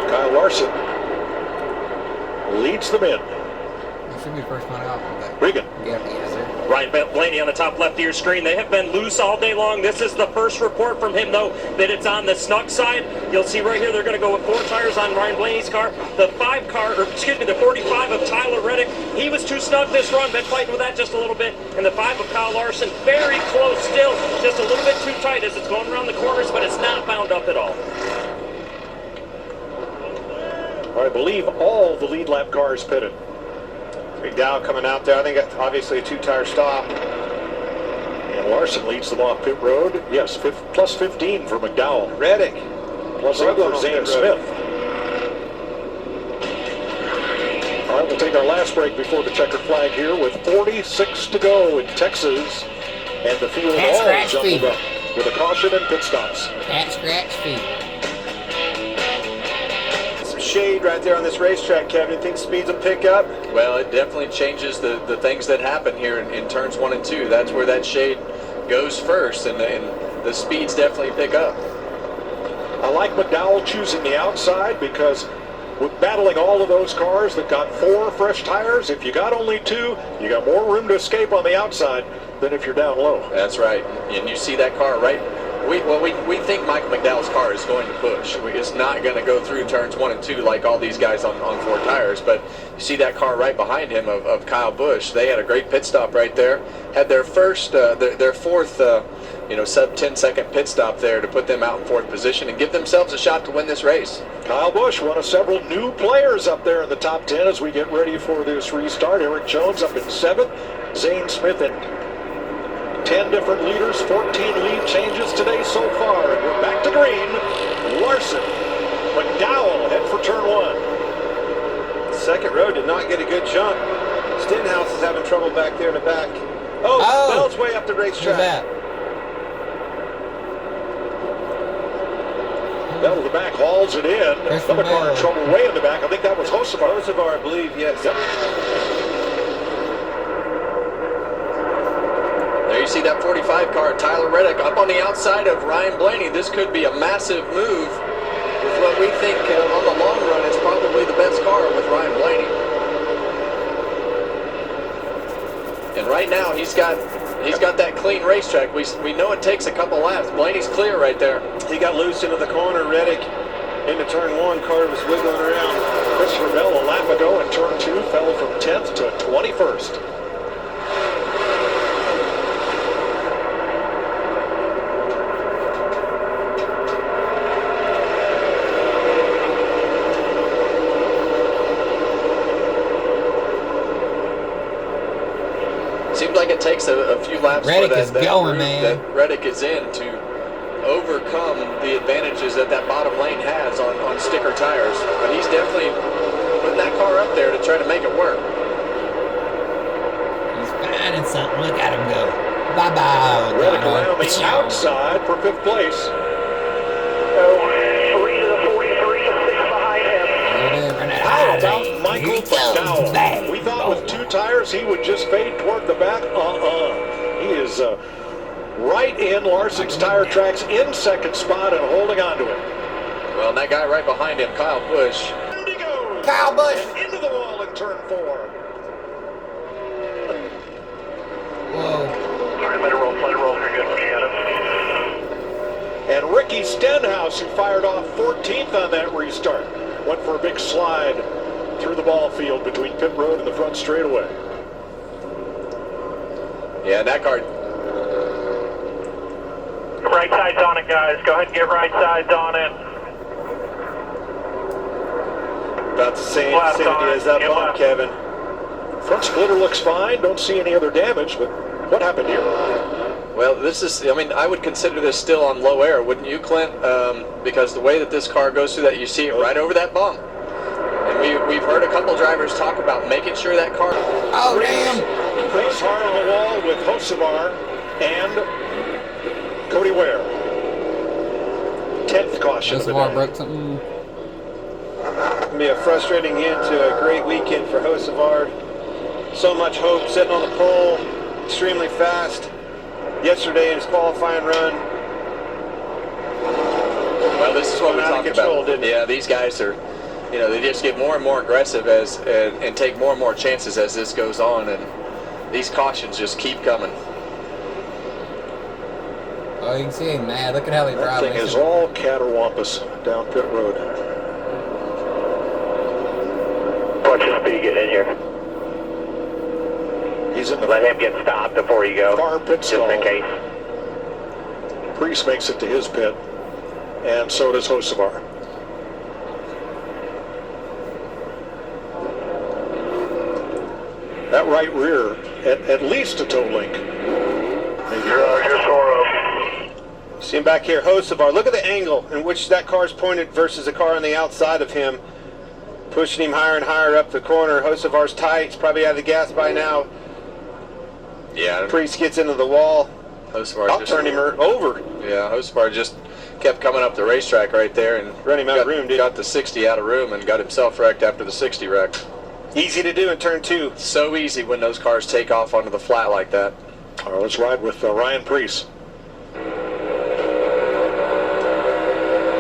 Kyle Larson leads them in. It should be the first one out. Regan. Yeah, yes, sir. Ryan Blaney on the top left of your screen. They have been loose all day long. This is the first report from him, though, that it's on the snug side. You'll see right here they're going to go with 4 tires on Ryan Blaney's car. The 45 of Tyler Reddick, he was too snug this run. Been fighting with that just a little bit. And the 5 of Kyle Larson, very close still. Just a little bit too tight as it's going around the corners, but it's not bound up at all. I believe all the lead lap cars pitted. McDowell coming out there. I think that's obviously a 2-tire stop. And Larson leads them off pit road. Yes, plus 15 for McDowell. Reddick. Plus 8 for Zane Smith. All right, we'll take our last break before the checkered flag here with 46 to go in Texas. And the field all jumbled up with a caution and pit stops. Cat scratch feet. Shade right there on this racetrack, Kevin. You think speeds will pick up? Well, it definitely changes the things that happen here in turns 1 and 2. That's where that shade goes first, and the speeds definitely pick up. I like McDowell choosing the outside because with battling all of those cars that got 4 fresh tires, if you got only 2, you got more room to escape on the outside than if you're down low. That's right, and you see that car right. We think Michael McDowell's car is going to push. It's not going to go through turns 1 and 2 like all these guys on 4 tires, but you see that car right behind him of Kyle Busch. They had a great pit stop right there. Had their first, their fourth, sub 10-second pit stop there to put them out in 4th position and give themselves a shot to win this race. Kyle Busch, one of several new players up there in the top 10 as we get ready for this restart. Eric Jones up in 7th, Zane Smith in 10 different leaders, 14 lead changes today so far. And we're back to green. Larson, McDowell head for turn 1. Second row did not get a good jump. Stenhouse is having trouble back there in the back. Oh, Bell's way up the racetrack. Bell to the back, hauls it in. Another car in trouble way in the back. I think that was Hocevar. Hocevar, I believe, yes. Yep. There you see that 45 car, Tyler Reddick, up on the outside of Ryan Blaney. This could be a massive move with what we think on the long run is probably the best car with Ryan Blaney. And right now he's got that clean racetrack. We know it takes a couple laps. Blaney's clear right there. He got loose into the corner. Reddick into turn 1. Car was wiggling around. Christopher Bell a lap ago in turn 2 fell from 10th to 21st. Seems like it takes a few laps Reddick for that, is going, man. that Reddick is in to overcome the advantages that bottom lane has on sticker tires. But he's definitely putting that car up there to try to make it work. He's finding something. Look at him go. Bye-bye. Reddick around the outside for 5th place. 3 to the 43, 6 behind him. How about Michael McDowell? We thought with 2 tires he would just fade toward the back. He is right in Larson's tire tracks in 2nd spot and holding on to it. Well, and that guy right behind him, Kyle Busch. There he goes. Kyle Busch. And into the wall in turn 4. Whoa. Let it roll, you're good, Shannon. And Ricky Stenhouse, who fired off 14th on that restart, went for a big slide through the ball field between pit road and the front straightaway. Yeah, that car. Right side's on it, guys. Go ahead and get right sides on it. About the same as that bump, Kevin. Front splitter looks fine. Don't see any other damage, but what happened here? Well, I would consider this still on low air, wouldn't you, Clint? Because the way that this car goes through that, you see it right over that bump. And we've heard a couple drivers talk about making sure that car... Oh, damn. Face hard on the wall with Hocevar and Cody Ware. 10th caution. Hocevar broke something. It'll be a frustrating end to a great weekend for Hocevar. So much hope, sitting on the pole, extremely fast. Yesterday in his qualifying run. Well, this is what we're talking about. Didn't it? Yeah, these guys are you know, they just get more and more aggressive and take more and more chances as this goes on, and these cautions just keep coming. Oh, you can see him mad. Look at how they drive. That thing is all cattywampus down pit road. What's your speed getting in here? He's in the Let him get stopped before you go. far pit Just stall. in case. Priest makes it to his pit, and so does Hocevar. That right rear, at least a toe link. Maybe See him back here, Hocevar. Look at the angle in which that car's pointed versus the car on the outside of him. Pushing him higher and higher up the corner. Hocevar's tight. He's probably out of the gas by now. Yeah. Priest gets into the wall. Hocevar I'll just turn him over. Yeah, Hocevar just kept coming up the racetrack right there and Run him out of room, dude. got the 60 out of room and got himself wrecked after the 60 wreck. Easy to do in turn 2. So easy when those cars take off onto the flat like that. All right, let's ride with Ryan Priest.